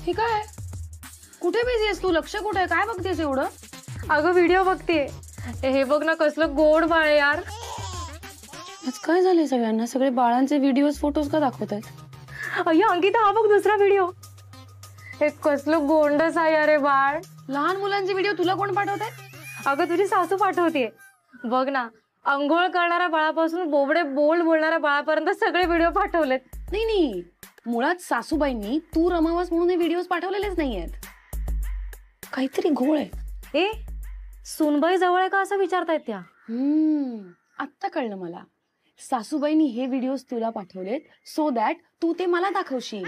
हे काय? कुठे बिझी आहेस तू? लक्ष कुठे आहे? काय बघतेस एवढं? अगं व्हिडिओ बघतेय. हे बघ ना कसलं गोड बाळ आहे यार. आज काय झालंय सगळ्यांना? सगळे बाळांचे व्हिडिओज फोटोज का दाखवत आहेत? अय्या अंकिता हा बघ दुसरा व्हिडिओ. हे कसलं गोंडस आहे अरे बाळ. लहान मुलांचे व्हिडिओ तुला कोण पाठवतंय? अगं तुझी सासू पाठवते. बघ ना अंघोळ करणाऱ्या बाळापासून बोबडे बोल बोलणाऱ्या बाळापर्यंत सगळे व्हिडिओ पाठवलेत. नाही मुळात सासूबाईंनी तू रमावास म्हणून हे व्हिडिओज पाठवलेलेच नाहीयेत. काहीतरी घोळ आहे. ए सुनबाई जवळ आहे का असं विचारतायत त्या. आत्ता कळलं मला. सासूबाईंनी हे व्हिडिओज तुला पाठवलेत सो दॅट तू ते मला दाखवशील.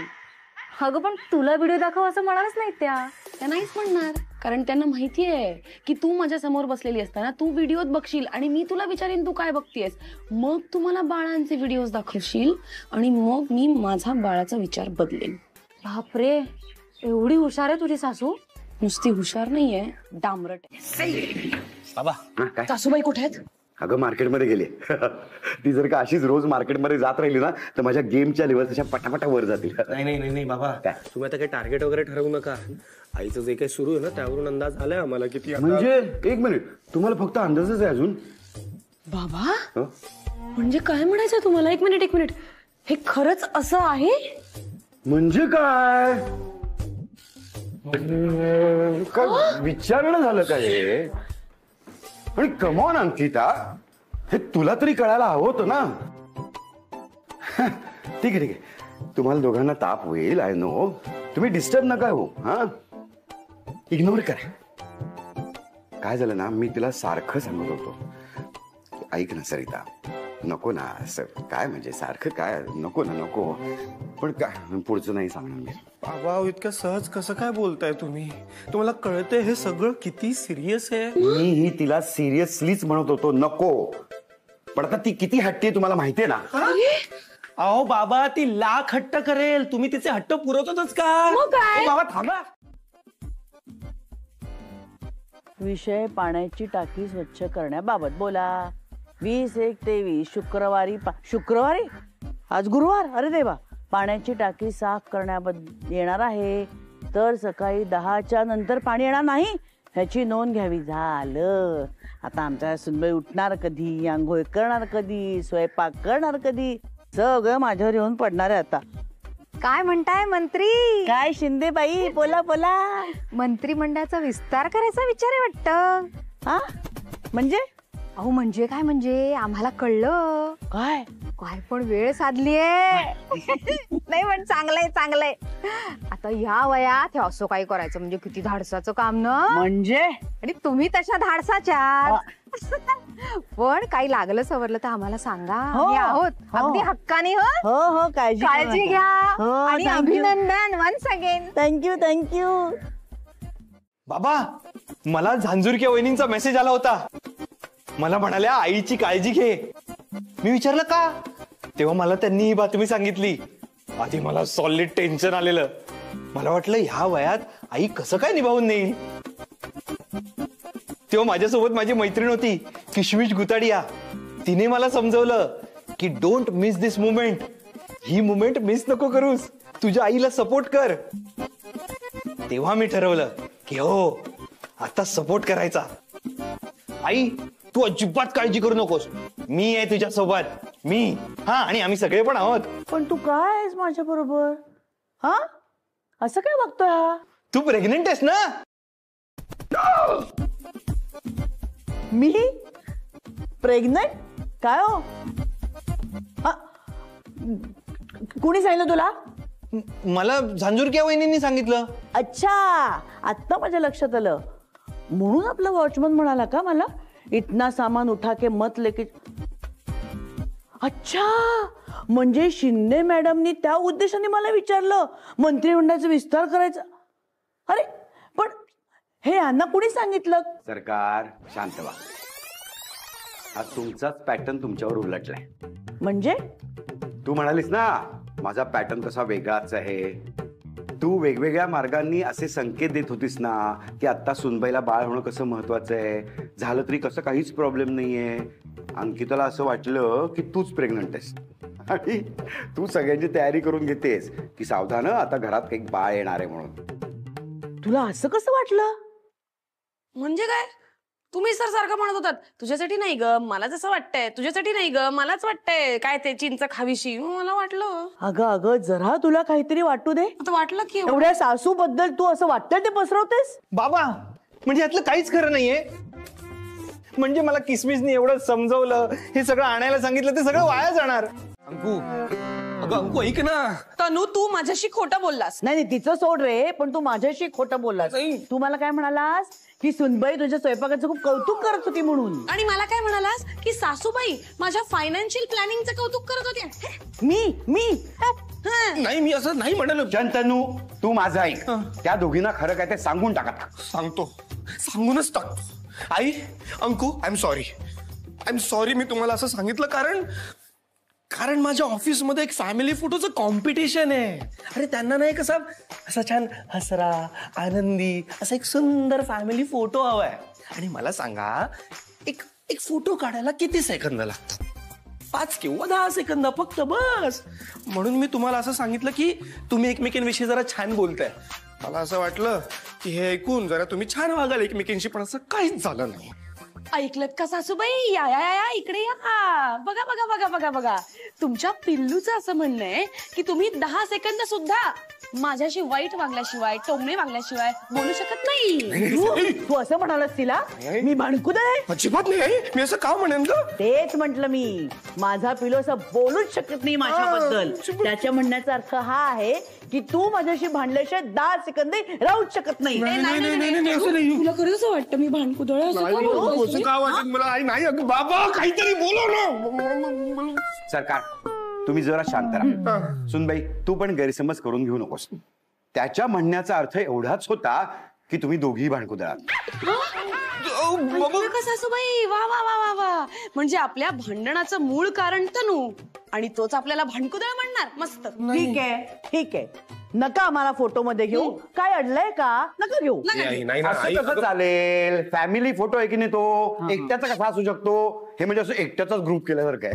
अगं पण तुला व्हिडिओ दाखव असं म्हणालच नाहीत त्या नाहीच म्हणणार. कारण त्यांना माहितीये की तू माझ्या समोर बसलेली असताना तू व्हिडिओत बघशील आणि मी तुला विचारीन तू काय बघतेस. मग तू मला बाळांचे व्हिडिओज दाखवशील आणि मग मी माझा बाळाचा विचार बदलेन. बापरे एवढी हुशार आहे तुझी सासू. नुसती हुशार नाहीये, डांबरट. बाबा काय? सासूबाई कुठे आहेत? अगं मार्केटमध्ये गेली. ती जर का अशीच रोज मार्केटमध्ये जात राहिली ना तर माझ्या गेमच्या लेवल तशा पटापटा वर जातील. नाही बाबा काय? तुम्ही आता काही टार्गेट वगैरे ठरवू नका. आईचं जे काही सुरू आहे ना त्यावरून अंदाज आलाय आम्हाला किती. म्हणजे एक मिनिट, तुम्हाला फक्त अंदाजच आहे अजून? बाबा म्हणजे काय म्हणायचं तुम्हाला? एक मिनिट हे खरंच असं आहे? म्हणजे काय काय विचारणं झालं काय? आणि कमॉन अंकिता, हे तुला तरी कळायला हवं होतं ना. ठीक आहे तुम्हाला दोघांना ताप होईल, आय नो. तुम्ही डिस्टर्ब नका हो. हा इग्नोर करा. काय झालं ना, मी तिला सारखं सांगत होतो, ऐक ना सरिता, नको ना असं. काय म्हणजे सारखं काय, नको ना नको. पण काय पुढचं नाही सांगणार मी. बाबा इतकं सहज कसं काय बोलताय तुम्ही? तुम्हाला कळतंय हे सगळं किती सिरियस आहे? मीही तिला सिरियसलीच म्हणत होतो नको. पण आता ती किती हट्टी आहे तुम्हाला माहितीये ना. अहो बाबा ती लाख हट्ट करेल, तुम्ही तिचे हट्ट पुरवतच का? बाबा थांबा. विषय पाण्याची टाकी स्वच्छ करण्याबाबत बोला. 20-1-23 शुक्रवारी आज गुरुवार. अरे देवा. पाण्याची टाकी साफ करण्याबद्दल येणार आहे, तर सकाळी 10च्या नंतर पाणी येणार नाही ह्याची नोंद घ्यावी. झालं. आता आमच्या सुनबाई उठणार कधी, आंघोळ करणार कधी, स्वयंपाक करणार कधी, सगळं माझ्यावर येऊन पडणार आहे आता. काय म्हणताय मंत्री? काय शिंदे बाई, बोला. मंत्रिमंडळाचा विस्तार करायचा विचार आहे वाटतं. हा म्हणजे? अहो म्हणजे काय, म्हणजे आम्हाला कळलं. काय पण वेळ साधलीये. नाही पण चांगलंय. आता या वयात हे असं काही करायचं म्हणजे किती धाडसाचं काम ना. म्हणजे आणि तुम्ही तशा धाडसाच्या. पण काही लागलं सवरलं तर आम्हाला सांगा. आम्ही आहोत अगदी हक्काने. हो काळजी घ्या. आणि अभिनंदन वन्स अगेन. थँक्यू. बाबा मला झांजुरक्या वहिनींचा मेसेज आला होता. मला म्हणाल्या आईची काळजी घे. मी विचारलं का, तेव्हा मला त्यांनी ही बातमी सांगितली. आधी मला सॉलिड टेन्शन आलेलं. मला वाटलं ह्या वयात आई कसं काय निभावून नेईल. तेव्हा माझ्यासोबत माझी मैत्रीण होती किशमिश गुताडिया. तिने मला समजवलं की don't miss this moment. He moment miss नको करूस, तुझ्या आईला सपोर्ट कर. तेव्हा मी ठरवलं की हो आता सपोर्ट करायचा. आई तू अजिबात काळजी करू नकोस, मी आहे तुझ्या सोबत. मी आणि आम्ही सगळे पण आहोत. पण तू काय आहेस माझ्या बरोबर? हा असं काय बघतोय हा? तू प्रेग्नेंट आहेस ना? मी प्रेग्नेंट? काय हो? कोणी सांगितलं तुला? मला झांजुरक्या वहिनींनी सांगितलं. अच्छा आता माझ्या लक्षात आलं. म्हणून आपला वॉचमन म्हणाला का मला, इतना सामान उठा के मत लेके. अच्छा म्हणजे शिंदे मॅडमनी त्या उद्देशाने मला विचारलं मंत्रिमंडळाचा विस्तार करायचा. अरे पण हे यांना कुणी सांगितलं? सरकार शांत व्हा. हा तुमचाच पॅटर्न तुमच्यावर उलटलाय. म्हणजे तू म्हणालीस ना माझा पॅटर्न कसा वेगळाच आहे. तू वेगवेगळ्या मार्गांनी असे संकेत देत होतीस ना की आता सुनबाईला बाळ होणं कसं महत्वाचं आहे, झालं तरी कसं काहीच प्रॉब्लेम नाहीये. अंकिताला असं वाटलं की तूच प्रेग्नंट आहेस आणि तू सगळ्यांची तयारी करून घेतेस की सावधान आता घरात काही बाळ येणार आहे म्हणून. तुला असं कसं वाटलं? म्हणजे काय? तुम्ही सर सारखं म्हणत होतात तुझ्यासाठी नाही ग मला जसं वाटतंय, तुझ्यासाठी नाही ग मलाच वाटतंय, काय ते चिंच खावीशी. मला वाटलं अगं अगं जरा तुला काहीतरी वाटू दे. आता वाटलं की एवढ्या सासू बद्दल तू असं वाटतंय ते पसरवतेस. बाबा म्हणजे यातलं काहीच खरं नाहीये. म्हणजे मला किसमिसनी एवढं समजवलं, हे सगळं आणायला सांगितलं, ते सगळं वाया जाणार. अंकू, अगं अंकू ऐक ना. तनू तू माझ्याशी खोटं बोललास. नाही नाही तिचं सोड रे, पण तू माझ्याशी खोटं बोललास. नाही. तू मला काय म्हणालास की सुनबाई तुझ्या स्वयंपाकाचं खूप कौतुक करत होती म्हणून. आणि मला काय म्हणालास की सासूबाई माझ्या फायनान्शियल प्लॅनिंगचं कौतुक करत होत्या. मी नाही मी असं नाही म्हणालो. शंतनू तू माझं ऐक, त्या दोघींना खरं काय ते सांगून टाका. सांगूनच टाकतो. आई अंकू आय एम सॉरी मी तुम्हाला असं सांगितलं कारण माझ्या ऑफिसमध्ये एक फॅमिली फोटोचं कॉम्पिटिशन आहे. अरे त्यांना नाही असा छान हसरा आनंदी असा एक सुंदर फॅमिली फोटो हवाय. आणि मला सांगा एक फोटो काढायला किती सेकंद लागतात? 5 किंवा 10 सेकंद फक्त, बस. म्हणून मी तुम्हाला असं सांगितलं की तुम्ही एकमेकांविषयी जरा छान बोलताय. मला असं वाटलं की हे ऐकून जरा तुम्ही छान वागाल एकमेकांशी, पण असं काहीच झालं नाही. ऐकलत का सासूबाई? या या या इकडे या. बघा बघा बघा बघा बघा तुमच्या पिल्लूचं असं म्हणणं आहे की तुम्ही 10 सेकंद सुद्धा माझ्याशी वाईट वागल्याशिवाय, टोमणे वागल्याशिवाय बोलू शकत नाही. तू असं म्हणालास तिला? मी भांडकुद आहे? अजिबात नाही आई, मी असं का म्हणेन ग? तेच म्हंटल मी. माझा पिलो असं बोलूच शकत नाही माझ्याबद्दल. त्याच्या म्हणण्याचा अर्थ हा आहे की तू माझ्याशी भांडल्याशिवाय 10 सेकंद राहूच शकत नाही. असं नाही. तुला खरंच वाटतं मी भांडकुदळ असं का वाटत मला? आई नाही अगं बाबा काहीतरी बोलव ना. सरकार तुम्ही जरा शांत राहा. सुनबाई तू पण गैरसमज करून घेऊ नकोस. त्याच्या म्हणण्याचा अर्थ एवढाच होता की तुम्ही दोघीही भांडकुदळात. सासूबाई वा वा वा वा वा. म्हणजे आपल्या भांडणाचं मूळ कारण तनू आणि तोच आपल्याला भांडकुदळ म्हणणार. मस्त. ठीक आहे नका आम्हाला फोटो मध्ये घेऊ. काय अडलंय का? नका घेऊ. असं कसं चालेल? फॅमिली फोटो आहे की नाही, तो एकट्याचा कसा असू शकतो? हे म्हणजे असं एकट्याचाच ग्रुप केल्यासारखं आहे.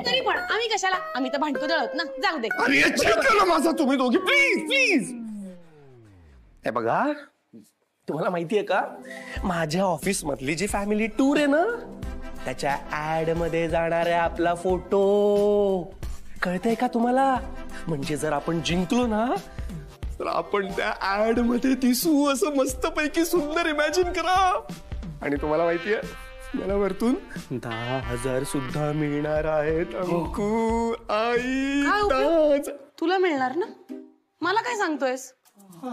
तरी पण आम्ही कशाला? आम्ही तर भांडकुदळ आहोत ना. जाऊ दे. अरे check करा माझा तुम्ही दोघी प्लीज. हे बघा तुम्हाला माहितीये का माझ्या ऑफिस मधली जी फॅमिली टूर आहे ना त्याच्या ऍड मध्ये जाणार आहे आपला फोटो. कळतंय का तुम्हाला? म्हणजे जर आपण जिंकलो ना तर आपण त्या ऍड मध्ये दिसू असं मस्तपैकी सुंदर इमॅजिन करा. आणि तुम्हाला माहितीये मला वरतून 10,000 सुद्धा मिळणार आहेत. अंकू आई काय उपयोग? तुला मिळणार ना? मला काय सांगतोयस?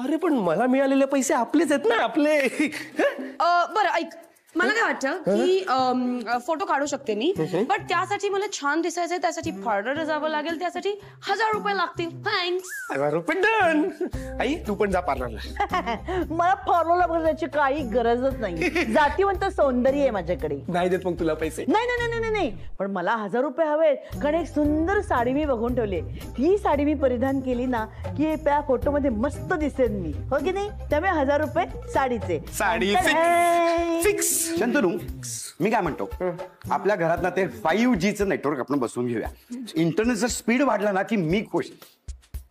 अरे पण मला मिळालेले पैसे आपलेच आहेत ना. आपले. बरं ऐक, मला काय वाटतं की फोटो काढू शकते मी, पण त्यासाठी मला छान दिसायचंय, त्यासाठी पार्लर जावं लागेल, त्यासाठी 1000 रुपये लागतील. थँक्स. 1000 रुपये डन. आई तू पण जा पार्लरला. मला पार्लरला बघण्याची काही गरजच नाही. जातीवंत सौंदर्य आहे माझ्याकडे. नाही देत मग तुला पैसे? नाही नाही नाही नाही, पण मला 1000 रुपये हवेत. कारण एक सुंदर साडी मी बघून ठेवली. ती साडी मी परिधान केली ना की त्या फोटो मध्ये मस्त दिसेन मी, हो की नाही? त्यामुळे 1000 रुपये साडीचे. साडी फिक्स. शंतनू मी काय म्हणतो, आपल्या घरात ना ते 5G नेटवर्क आपण बसवून घेऊया. इंटरनेटचा स्पीड वाढला ना की मी खुश.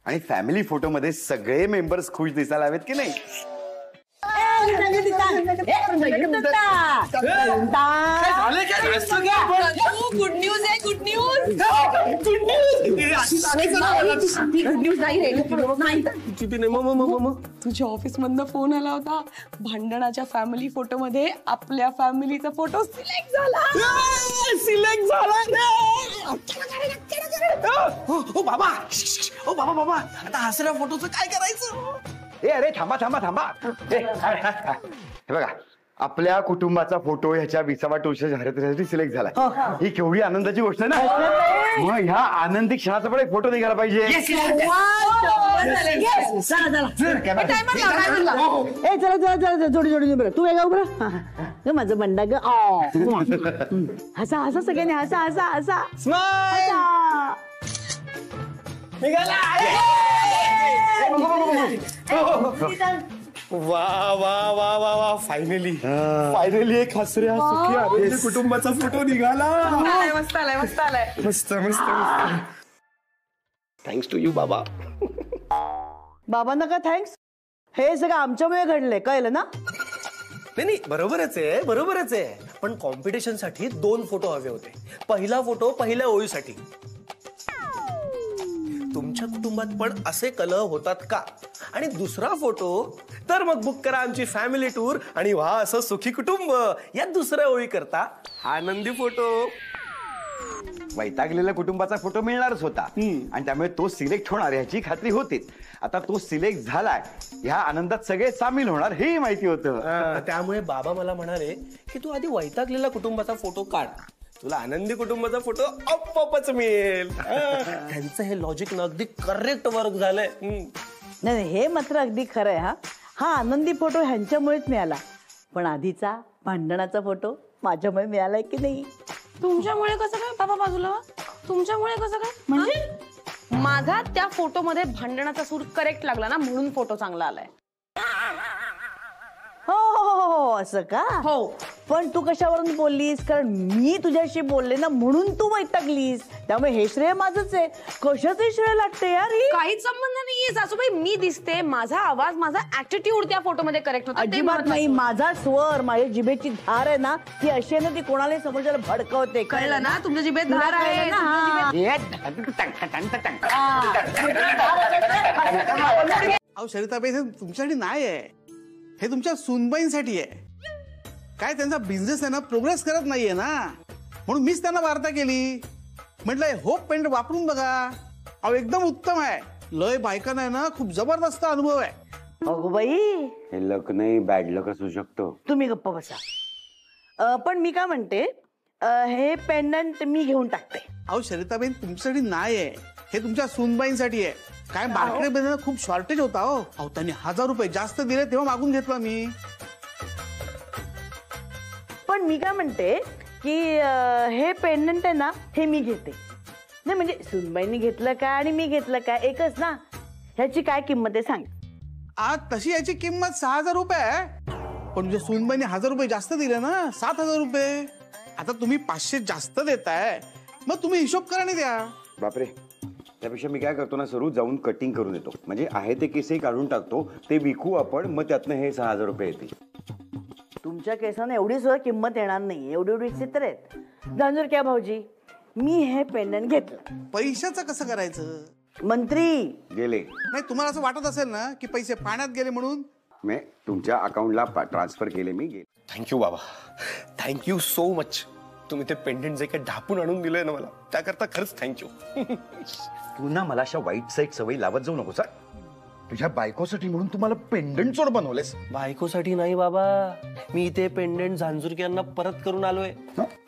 आणि फॅमिली फोटो मध्ये सगळे मेंबर्स खुश दिसायला हवेत की नाही? गुड न्यूज आहे. Good news. तुझ्या ऑफिस मधनं फोन आला होता. भांडणाच्या फॅमिली फोटो मध्ये आपल्या फॅमिलीचा फोटो सिलेक्ट झाला. ओ बाबा बाबा आता हसऱ्या फोटोचं काय करायचं? अरे थांबा थांबा थांबा. हे बघा आपल्या कुटुंबाचा फोटो ह्याच्या 20व्या टोळच्या जाहिरातीसाठी सिलेक्ट झाला. ही केवढी आनंदाची गोष्ट आहे ना. मग ह्या आनंदी क्षणाचा पण एक फोटो निघाला पाहिजे. चला जोडी जोडी बरं. तू वेगळा उभं माझं बंडा ग. हसा हसा सगळ्यांनी हसा हसा हसा. वा वा वा वा वा. फायनली एक हसऱ्या सुखी आनंदी कुटुंबाचा फोटो निघाला. मस्त आलाय मस्त आलाय. मस्त मस्त. थँक्स टू यू बाबा. बाबांना का थँक्स? हे सगळं आमच्यामुळे घडलंय, कळलं ना? नाही, बरोबरच आहे. पण कॉम्पिटिशन साठी 2 फोटो हवे होते. पहिला फोटो पहिल्या ओळीसाठी. तुमच्या कुटुंबात पण असे कलह होतात का? आणि दुसरा फोटो तर मग बुक करा आमची फॅमिली टूर आणि व्हा असं सुखी कुटुंब. या दुसऱ्या ओळी करता आनंदी फोटो. वैतागलेल्या कुटुंबाचा फोटो मिळणारच होता आणि त्यामुळे तो सिलेक्ट होणार ह्याची खात्री होतीच. आता तो सिलेक्ट झालाय, ह्या आनंदात सगळे सामील होणार हेही माहिती होतं. त्यामुळे बाबा मला म्हणाले की तू आधी वैतागलेल्या कुटुंबाचा फोटो काढ, तुला आनंदी कुटुंबाचा फोटो आपोआपच मिळेल. त्यांचं हे लॉजिक न अगदी करेक्ट वर्क झालंय. नाही, हे मात्र अगदी खरं आहे. हा आनंदी फोटो ह्यांच्यामुळेच मिळाला, पण आधीचा भांडणाचा फोटो माझ्यामुळे मिळालाय की नाही? तुमच्यामुळे कसं काय बाबा? बाजूला वा. तुमच्यामुळे कसं काय? म्हणजे माझा त्या फोटोमध्ये भांडणाचा सूर करेक्ट लागला ना, म्हणून फोटो चांगला आलाय. हो, असं का? हो. पण तू कशावरून बोललीस? कारण मी तुझ्याशी बोलले ना, म्हणून तू वैतागलीस. त्यामुळे हे श्रेय माझंच आहे. कशाचं श्रेय लागते यार? काहीच संबंध नाहीये सासूबाई. मी दिसते, माझा आवाज, माझा ऍटिट्यूड त्या फोटोमध्ये करेक्ट होता. अजिबात नाही. माझा स्वर, माझ्या जिभेची धार आहे ना, ती अशी आहे ना, ती कोणालाही समोरच्याला भडकवते. कळलं ना? तुमच्या जिभेत धार आहे ना. अहो सरिताबाई, हे तुमच्यासाठी नाही आहे, हे तुमच्या सूनबाईंसाठी आहे. काय त्यांचा बिझनेस आहे ना, प्रोग्रेस करत नाहीये ना, म्हणून मीच त्यांना वार्ता केली. म्हटलं होप पेंट वापरून बघा. अहो एकदम उत्तम आहे. लय बायकांना आहे ना, खूप जबरदस्त अनुभव आहे. अगो बाई, हे लक नाही, बॅड लक असू शकतो. तुम्ही गप्प बसा. पण मी काय म्हणते, हे पेंडंट मी घेऊन टाकते. अहो सरिताबाई, तुमच्यासाठी नाही आहे, हे तुमच्या सूनबाईंसाठी आहे. काय मार्केटमध्ये खूप शॉर्टेज होता. अहो त्यांनी 1000 रुपये जास्त दिले, तेव्हा मागून घेतला मी. पण मी काय म्हणते की हे पेंडंट आहे ना, हे मी घेते. नाही म्हणजे सुनबाईंनी घेतलं काय आणि मी घेतलं काय, एकच ना. ह्याची काय किंमत आहे सांग. आज तशी याची किंमत 6000 रुपये आहे, पण तुझ्या सूनबाईने 1000 रुपये जास्त दिले ना, 7000 रुपये. आता तुम्ही 500 जास्त देताय, मग तुम्ही हिशोब करा आणि द्या. बापरे, त्यापेक्षा मी काय करतो ना, सरू जाऊन कटिंग करून येतो. म्हणजे आहे ते केसही काढून टाकतो, ते विकू आपण, मग त्यातनं हे 6000 रुपये येतील. तुमच्या केसाने एवढी सुद्धा किंमत येणार नाही. एवढी चित्र आहेत. जांजूर क्या भाऊजी, मी हे पेंडंट घेतलं. पैशाचं कसं करायचं? मंत्री गेले नाही, तुम्हाला असं वाटत असेल ना की पैसे पाण्यात गेले म्हणून? मी तुमच्या अकाउंटला ट्रान्सफर केले. मी गेले. थँक्यू बाबा, थँक्यू सो मच. तुम्ही ते पेंडेंट जे काही ढापून आणून दिलंय ना मला, त्याकरता खरंच थँक्यू. तू ना मला अशा वाईट साईट सवयी लावत जाऊ नको सर. तुझ्या बायकोसाठी म्हणून तुम्हाला पेंडंट चोर बनवलेस. बायकोसाठी नाही बाबा, मी ते पेंडेंट झांजुरक्यांना परत करून आलोय.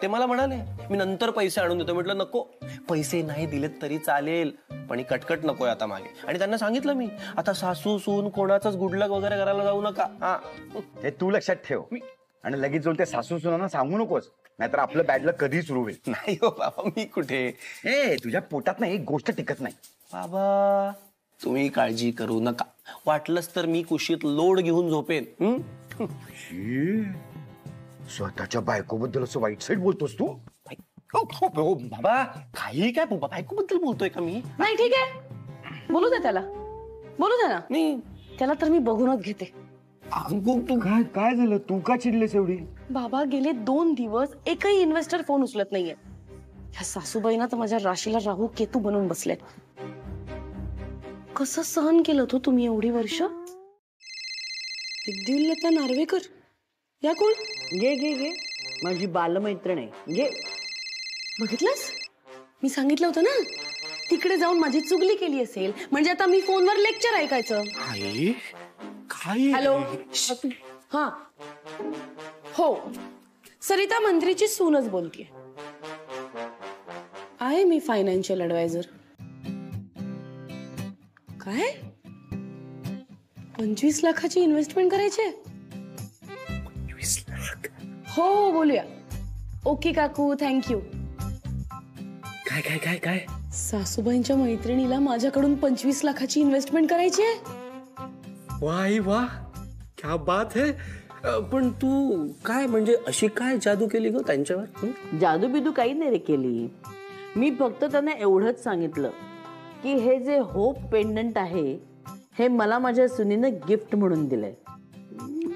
ते मला म्हणाले मी नंतर पैसे आणून देतो. म्हटलं नको, पैसे नाही दिलेत तरी चालेल, पण ही कटकट नकोय आता मागे. आणि त्यांना सांगितलं मी, आता सासू सून कोणाचाच गुडलक वगैरे करायला जाऊ नका. हे तू लक्षात ठेव. आणि लगेच जाऊन त्या सासू सुनांना सांगू नकोस, नाहीतर आपलं बॅड लक कधी सुरू होईल. नाही हो बाबा, मी कुठे. तुझ्या पोटात ना एक गोष्ट टिकत नाही. बाबा तुम्ही काळजी करू नका, वाटलंच तर मी कुशीत लोड घेऊन झोपेन. स्वतःच्या बायकोबद्दल असं वाईट साईड बोलतोस तू? बाबा काही काय बायकोबद्दल बोलतोय का मी? नाही ठीक आहे, बोलू दे त्याला, बोलू दे ना. नाही त्याला तर मी बघूनच घेते. तू काय झालं? तू का चिडलेस एवढी? बाबा गेले 2 दिवस एकही इन्व्हेस्टर फोन उचलत नाहीये. ह्या सासूबाईंना तर माझ्या राशीला राहू केतू बनवून बसलेत. कसं सहन केलं तो तुम्ही एवढी वर्ष? विद्युल्लता नार्वेकर या कोण? घे घे घे, माझी बालमैत्रीण आहे. घे. बघितलंस, मी सांगितलं होतं ना, तिकडे जाऊन माझी चुगली केली असेल म्हणजे आता मी फोनवर लेक्चर ऐकायचं. हॅलो, हा हो, सरिता मंत्रीची सूनच बोलतीये. आहे मी फायनान्शियल ऍडवायझर. काय 25 लाखाची इन्व्हेस्टमेंट करायची? 25 लाख? हो बोलूया. ओके काकू, थँक्यू. काय काय काय काय? सासूबाईंच्या मैत्रिणीला माझ्याकडून 25 लाखाची इन्व्हेस्टमेंट करायची आहे. वाई वा, क्या बात है. पण तू काय म्हणजे अशी काय जादू केली ग त्यांच्यावर? जादू बिदू काही नाही रे केली. मी फक्त त्यांना एवढंच सांगितलं की हे जे होप पेंडंट आहे हे मला माझ्या सुनीनं गिफ्ट म्हणून दिलंय.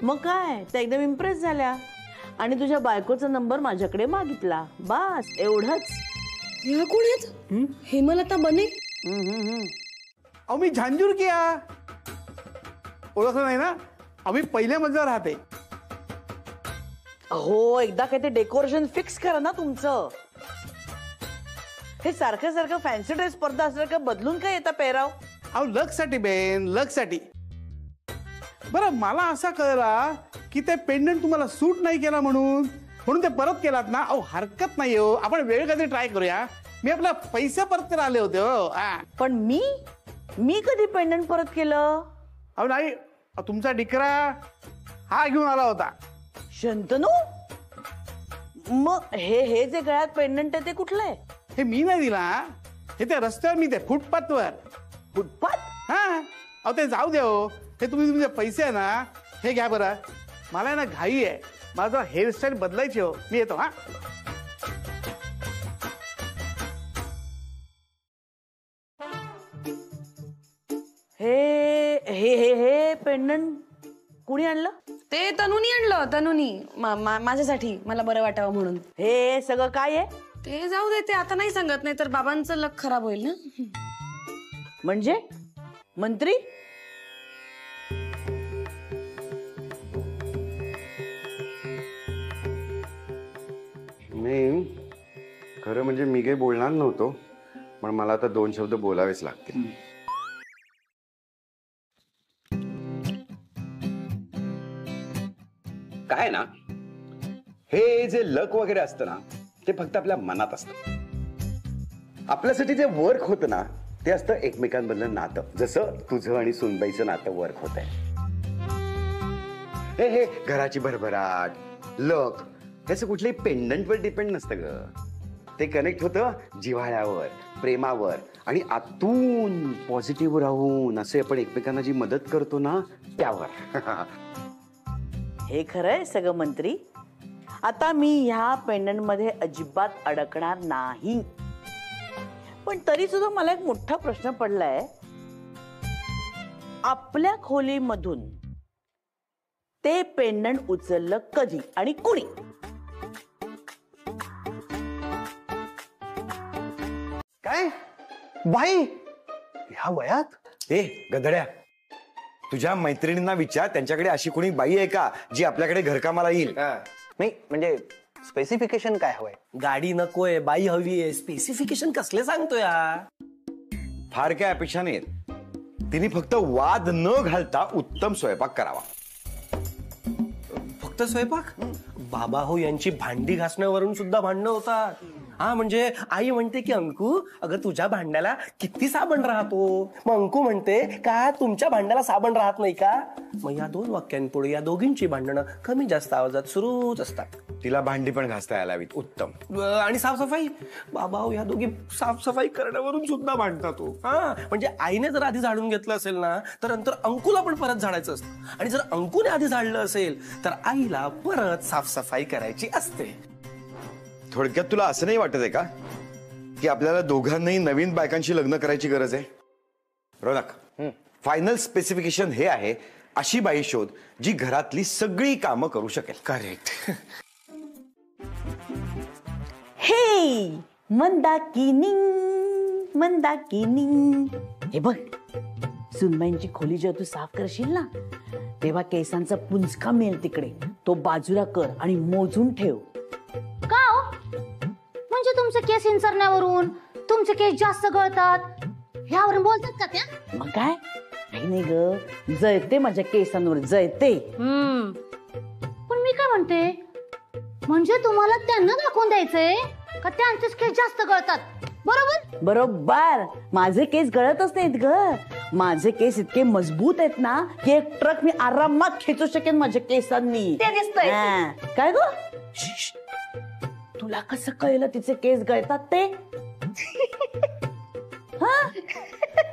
मग काय, त्या एकदम इम्प्रेस झाल्या आणि तुझ्या बायकोचा नंबर माझ्याकडे मागितला. बस एवढंच. ह्या कोण आहेत? हेमलता बने. अहो मी झांझूर किया, ओळखलं नाही ना? आम्ही पहिल्या मजल्यावर राहते. हो, एकदा काय ते डेकोरेशन फिक्स करा ना तुमचं. हे सारखं सारखं फॅन्सी ड्रेस स्पर्धा असल्यासारखं बदलून काय येतं पेहराव? अहो लक साठी बेन, लक साठी. बरं मला असा कळला की ते पेंडंट तुम्हाला सूट नाही केला म्हणून ते परत केलात ना? अहो हरकत नाही हो, आपण वेळ कधी ट्राय करूया. मी आपला पैसे परत करायला आले होते हो. पण मी कधी पेंडंट परत केलं? अहो नाही, तुमचा डिकरा हा घेऊन आला होता. शंतनू, मग हे जे गळ्यात पेंडंट आहे ते कुठलं आहे? हे मी नाही दिला, हे त्या रस्त्यावर मी ते फुटपाथवर. फुटपाथ? हा, अहो ते जाऊ द्या हो. हे तुम्ही तुमचे पैसे आहे ना, हे घ्या बरं. मला ना घाई आहे, माझा हेअरस्टाईल बदलायची हो. मी येतो. हा, हे हे हे हे पेंडंट कुणी आणलं? ते तनुनी आणलं. तनुनी माझ्यासाठी, मला बरं वाटावं म्हणून. हे सगळं काय आहे? ते जाऊ दे, ते आता नाही सांगत, नाही तर बाबांचं लक खराब होईल ना. म्हणजे मंत्री? नाही, खरं म्हणजे मी काही बोलणार नव्हतो, पण मला आता 2 शब्द बोलावेच लागतील. काय ना, हे जे लक वगैरे असतं ना, ते फक्त आपल्या मनात असतं. आपल्यासाठी जे वर्क होतं ना, ते असतं एकमेकांमधलं नातं. जसं तुझं आणि सुनबाईचं नातं वर्क होत आहे. हे घराची भरभराट, लक, ह्याचं कुठल्याही पेंडंटवर डिपेंड नसतं ग. ते कनेक्ट होतं जिव्हाळ्यावर, प्रेमावर आणि आतून पॉझिटिव्ह राहून असे आपण एकमेकांना जी मदत करतो ना, त्यावर. हे खरंय सगळं मंत्री. आता मी ह्या पेंडंट मध्ये अजिबात अडकणार नाही. पण तरी सुद्धा मला एक मोठा प्रश्न पडलाय. आपल्या खोलीमधून ते पेंडंट उचललं कधी आणि कुणी? काय बाई ह्या वयात? ए गधड्या, तुझ्या मैत्रिणींना विचार, त्यांच्याकडे अशी कोणी बाई आहे का जी आपल्याकडे घरकामाला येईल? नाही म्हणजे स्पेसिफिकेशन काय हवंय? गाडी नकोय, बाई हवी आहे. स्पेसिफिकेशन कसले सांगतोय? फार काय अपेक्षा नाहीत. तिने फक्त वाद न घालता उत्तम स्वयंपाक करावा. फक्त स्वयंपाक? बाबा हो, यांची भांडी घासण्यावरून सुद्धा भांडणं होतात. हा म्हणजे आई म्हणते की अंकू, अगं तुझ्या भांड्याला किती साबण राहतो. मग अंकू म्हणते का तुमच्या भांड्याला साबण राहत नाही का? मग या 2 वाक्यांपुढे या दोघींची भांडणं कमी जास्त आवाजात सुरूच असतात. तिला भांडी पण घासता यायला हवीत. उत्तम. आणि साफसफाई? बाबा हो, या दोघी साफसफाई करण्यावरून सुद्धा भांडतात. हा म्हणजे आईने जर आधी झाडून घेतलं असेल ना, तर नंतर अंकूला पण परत झाडायचं असतं. आणि जर अंकूने आधी झाडलं असेल तर आईला परत साफसफाई करायची असते. थोडक्यात तुला असं नाही वाटत आहे का की आपल्याला दोघांनाही नवीन बायकांशी लग्न करायची गरज आहे? रोनक, फायनल स्पेसिफिकेशन हे आहे, अशी बाई शोध जी घरातली सगळी कामं करू शकेल. करेक्ट. हे मंदाकिनी, मंदाकिनी, हे बघ, सुनबाईंची खोली जेव्हा तू साफ करशील ना, तेव्हा केसांचा पुंजका मिळेल तिकडे. तो बाजूला कर आणि मोजून ठेव. का हो? म्हणजे तुमचे केस इंचरण्यावरून तुमचे केस जास्त गळतात ह्यावरून बोलतात का त्या? मग काय? नाही ग, जळते माझ्या केसांवर, जळते. पण मी काय म्हणते, म्हणजे तुम्हाला त्यांना दाखवून द्यायचंय का त्यांचेच केस जास्त गळतात? बरोबर बरोबर. माझे केस गळतच नाहीत ग. माझे केस इतके मजबूत आहेत ना की एक ट्रक मी आरामात खेचू शकेन माझ्या केसांनी. ते दिसतंय. काय ग? तुला कसं कळलं तिचे केस गळतात ते?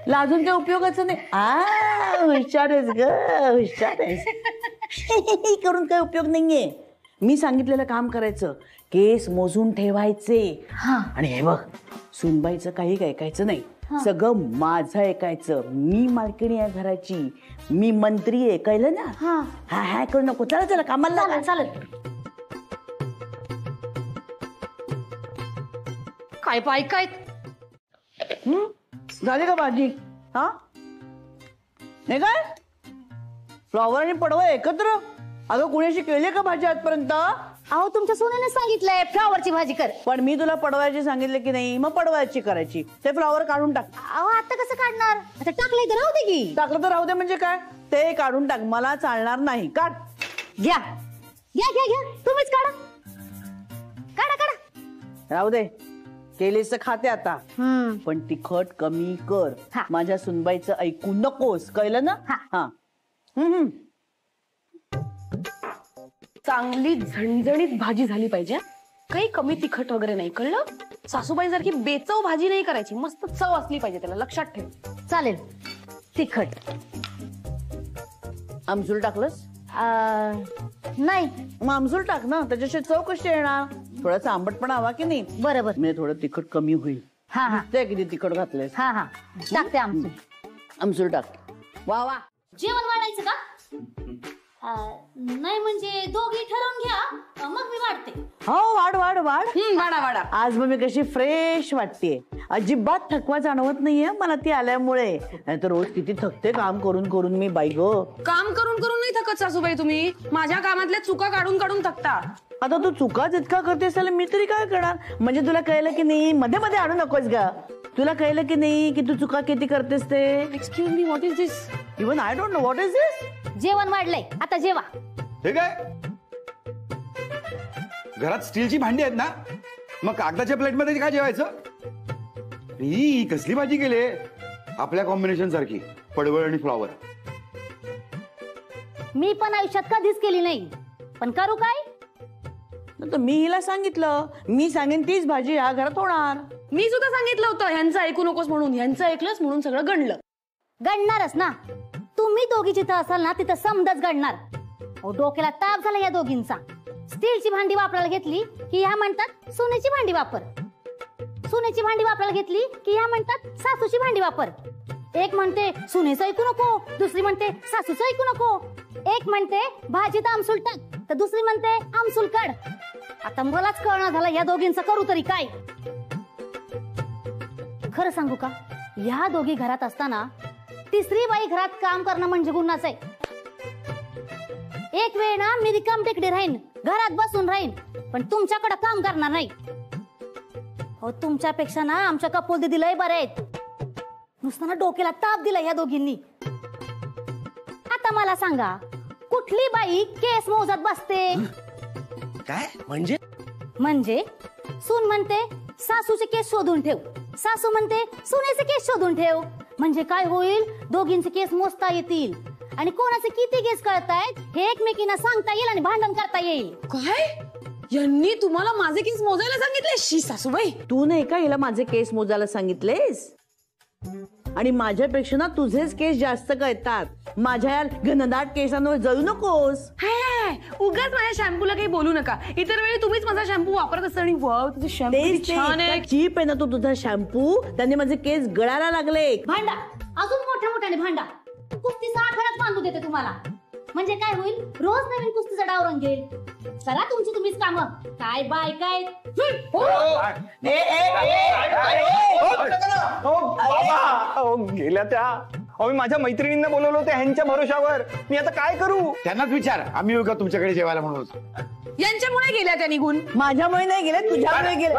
लाजून काय उपयोगाचं नाही. हुशार आहेस ग, हुशार आहेस. करून काय उपयोग नाहीये. मी सांगितलेलं काम करायचं, केस मोजून ठेवायचे. आणि हे बघ, सुनबाईचं काही ऐकायचं नाही. सगळं माझं ऐकायचं. मी मालकिणी आहे घराची, मी मंत्री आहे, कळलं ना? हा हा करू नको. चला चला कामाला लागा. चालेल. काय पाय काय झाली का भाजी? हा नाही काय फ्लॉवर आणि पडवळ एकत्र? अगं कुणाशी केली का भाजी आजपर्यंत? अहो तुमच्या सोन्याने सांगितलंय फ्लॉवरची भाजी कर. पण मी तुला पडवायची सांगितलं की नाही? मग पडवायची करायची. ते फ्लॉवर काढून टाक. अहो आता कसं काढणार? आता टाकलंय तर राहू दे की. टाकलं तर राहू दे म्हणजे काय? ते काढून टाक, मला चालणार नाही. काढ. घ्या घ्या घ्या घ्या तुम्हीच काढा काढा काढा. राहू दे, केलीस तर खाते आता. पण तिखट कमी कर. हा. माझ्या सुनबाईचं ऐकू नकोस, कळलं ना? हा. चांगली झणझणीत भाजी झाली पाहिजे. काही कमी तिखट वगैरे नाही, कळलं? सासूबाईंसारखी बेचव भाजी नाही करायची, मस्त चव असली पाहिजे त्याला, लक्षात ठेव. चालेल. तिखट आमसूल टाकलंस? नाही. मग आमसूल टाक ना, त्याच्याशी चव कशी येणार? थोडासा आंबटपणा हवा की नाही? बरोबर. म्हणजे थोडं तिखट कमी होईल. हा हा ते किती तिखट घातलंयस? हा हा टाकते आमचं. आमसूल टाक. वा वा. जेवण वाढायचं का? नाही म्हणजे दोघी ठरवून घ्या, मग मी वाढते. हो वाढ वाढ वाढ. वाडा वाडा. आज मग मी कशी फ्रेश वाटतेय. अजिबात थकवा जाणवत नाहीये मला ती आल्यामुळे. नाहीतर रोज किती थकते काम करून करून मी. बाई ग, काम करून करून नाही थकत सासूबाई तुम्ही, माझ्या कामातल्या चुका काढून काढून थकता. आता तू चुकाच इतका करतेस त्याला मी तरी काय करणार? म्हणजे तुला कळलं की नाही? मध्ये मध्ये आणू नकोस ग. तुला कळलं की नाही की तू चुका किती करतेस ते? Excuse me, what is this? Even I don't know what is this. जेवण वाढलंय आता जेवा. हे काय? घरात स्टीलची भांडी आहेत ना, मग कागदाच्या प्लेटमध्ये काय जेवायचं? ही कसली भाजी केली आपल्या कॉम्बिनेशन सारखी, पडवळ आणि फ्लॉवर? मी पण आयुष्यात कधीच केली नाही, पण करू काय? तर मी हिला सांगितलं, मी सांगेन तीच भाजी या घरात होणार. मी सुद्धा सांगितलं होतं ह्यांचं ऐकू नकोस म्हणून, ह्यांचं ऐकलंस म्हणून सगळं गणलं. गणणारच ना. तुम्ही दोघी जिथं असाल ना तिथं समजाच गणणार. डोक्याला ताप झाला या दोघींचा. स्टीलची भांडी वापरायला घेतली की ह्या म्हणतात सोन्याची भांडी वापर. सोन्याची भांडी वापरायला घेतली की ह्या म्हणतात सासूची भांडी वापर. एक म्हणते सुनेचं ऐकू नको, दुसरी म्हणते सासूचं ऐकू नको. एक म्हणते भाजीत आमसूल टाक, तर दुसरी म्हणते आमसूल काढ. आता मलाच कळणार झालं या दोघींचं करू तरी काय. खरं सांगू का, या दोघी घरात असताना तिसरी बाई घरात काम करणं म्हणजे गुन्हाच आहे. एक वेळ ना मी रिकाम टेकडे राहीन, घरात बसून राहीन, पण तुमच्याकडे काम करणार नाही. हो तुमच्यापेक्षा ना आमच्या कपोल दिदीलाही बरे आहेत. नुसतं ना डोक्याला ताप दिला या दोघींनी. आता मला सांगा, कुठली बाई केस मोजत बसते? काय म्हणजे? म्हणजे सून म्हणते सासूचे केस शोधून ठेव, सासू म्हणते सुनेचे केस शोधून ठेव. म्हणजे काय होईल? दोघींचे केस मोजता येतील आणि कोणाचे किती केस कळतायत हे एकमेकींना सांगता येईल आणि भांडण करता येईल. काय? यांनी तुम्हाला माझे केस मोजायला सांगितले? शी सासूबाई, तू नाही का हिला माझे केस मोजायला सांगितलेस? आणि माझ्यापेक्षा ना तुझेच केस जास्त कळतात. माझ्या या घनदाट केसांवर जळू नकोस. उगाच माझ्या शॅम्पूला काही बोलू नका. इतर वेळी तुम्हीच माझा शॅम्पू वापरत असता आणि वाव तुझं शॅम्पू छान आहे. चीप आहे ना तो तुझा शॅम्पू, त्याने माझे केस गळायला लागले. भांडा अजून मोठ्या मोठ्याने भांडा. कुस्तीचा आखाडाच बांधू देते तुम्हाला. म्हणजे काय होईल? रोज नवीन कुस्तीचा डाव रंगेल. चला तुमची तुम्हीच काम. काय बाय काय गेल्या त्या. मी माझ्या मैत्रिणींना बोलवलं होतं ह्यांच्या भरोशावर. मी आता काय करू? त्यांनाच विचार, आम्ही येऊ का तुमच्याकडे जेवायला म्हणून? यांच्यामुळे गेल्या त्या निघून. माझ्यामुळे नाही गेले, तुझ्यामुळे गेले.